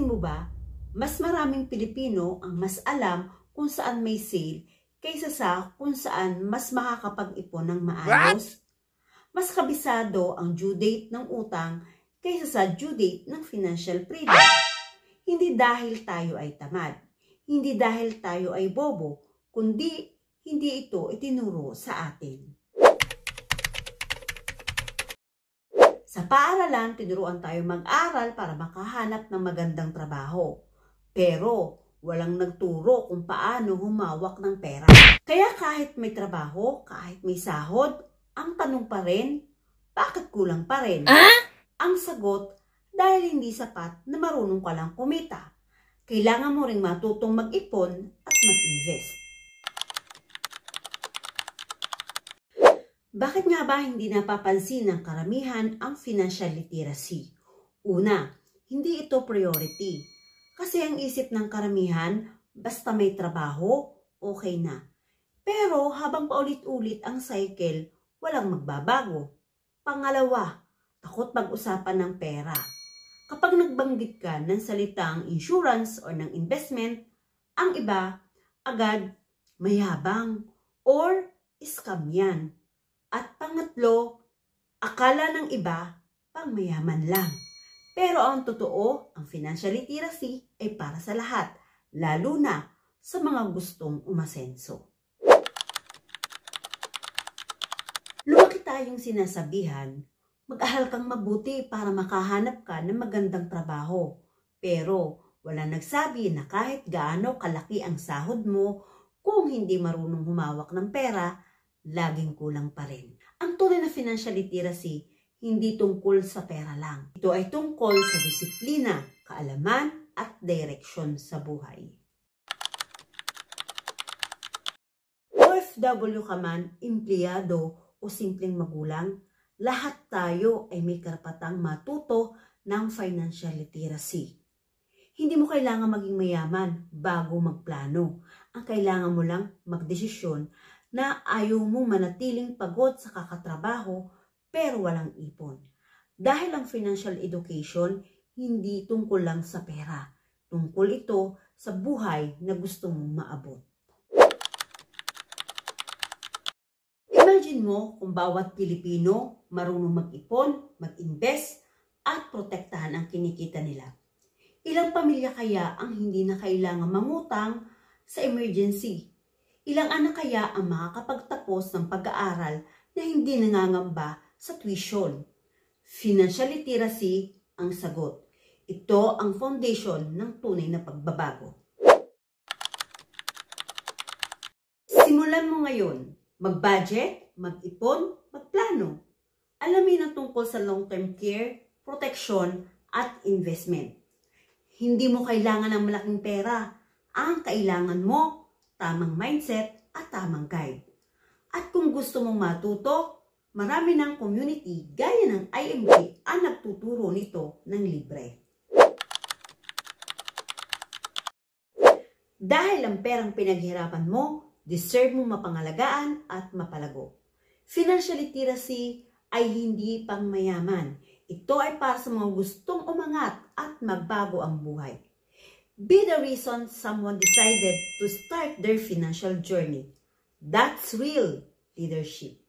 Napansin mo ba, mas maraming Pilipino ang mas alam kung saan may sale kaysa sa kung saan mas makakapag-ipon ng maayos? Mas kabisado ang due date ng utang kaysa sa due date ng financial freedom. Hindi dahil tayo ay tamad, hindi dahil tayo ay bobo, kundi hindi ito itinuro sa atin. Sa paaralan, tinuruan tayo mag-aral para makahanap ng magandang trabaho. Pero walang nagturo kung paano humawak ng pera. Kaya kahit may trabaho, kahit may sahod, ang tanong pa rin, bakit kulang pa rin? Ang sagot, dahil hindi sapat na marunong ka lang kumita. Kailangan mo ring matutong mag-ipon at mag-invest. Bakit nga ba hindi napapansin ng karamihan ang financial literacy? Una, hindi ito priority. Kasi ang isip ng karamihan, basta may trabaho, okay na. Pero habang paulit-ulit ang cycle, walang magbabago. Pangalawa, takot pag-usapan ng pera. Kapag nagbanggit ka ng salitang insurance o ng investment, ang iba agad mayabang or scam yan. At pangatlo, akala ng iba pang mayaman lang. Pero ang totoo, ang financial literacy ay para sa lahat, lalo na sa mga gustong umasenso. Lumaki tayong sinasabihan, mag-aral kang mabuti para makahanap ka ng magandang trabaho. Pero wala nagsabi na kahit gaano kalaki ang sahod mo, kung hindi marunong humawak ng pera, laging kulang pa rin. Ang tunay na financial literacy, hindi tungkol sa pera lang. Ito ay tungkol sa disiplina, kaalaman at direksyon sa buhay. OFW ka man, empleyado o simpleng magulang, lahat tayo ay may karapatang matuto ng financial literacy. Hindi mo kailangan maging mayaman bago magplano. Ang kailangan mo lang magdesisyon na ayaw mong manatiling pagod sa kakatrabaho pero walang ipon. Dahil ang financial education hindi tungkol lang sa pera. Tungkol ito sa buhay na gusto mong maabot. Imagine mo kung bawat Pilipino marunong mag-ipon, mag-invest at protektahan ang kinikita nila. Ilang pamilya kaya ang hindi na kailangan mangutang sa emergency? Ilang anak kaya ang makakapagtapos ng pag-aaral na hindi nangangamba sa tuition? Financial literacy ang sagot. Ito ang foundation ng tunay na pagbabago. Simulan mo ngayon. Mag-budget, mag-ipon, magplano. Alamin ang tungkol sa long-term care, protection, at investment. Hindi mo kailangan ng malaking pera. Ang kailangan mo, tamang mindset at tamang guide. At kung gusto mong matuto, marami ng community gaya ng IMG ang nagtuturo nito ng libre. Dahil ang perang pinaghirapan mo, deserve mong mapangalagaan at mapalago. Financial literacy ay hindi pang mayaman. Ito ay para sa mga gustong umangat at magbago ang buhay. Be the reason someone decided to start their financial journey. That's real leadership.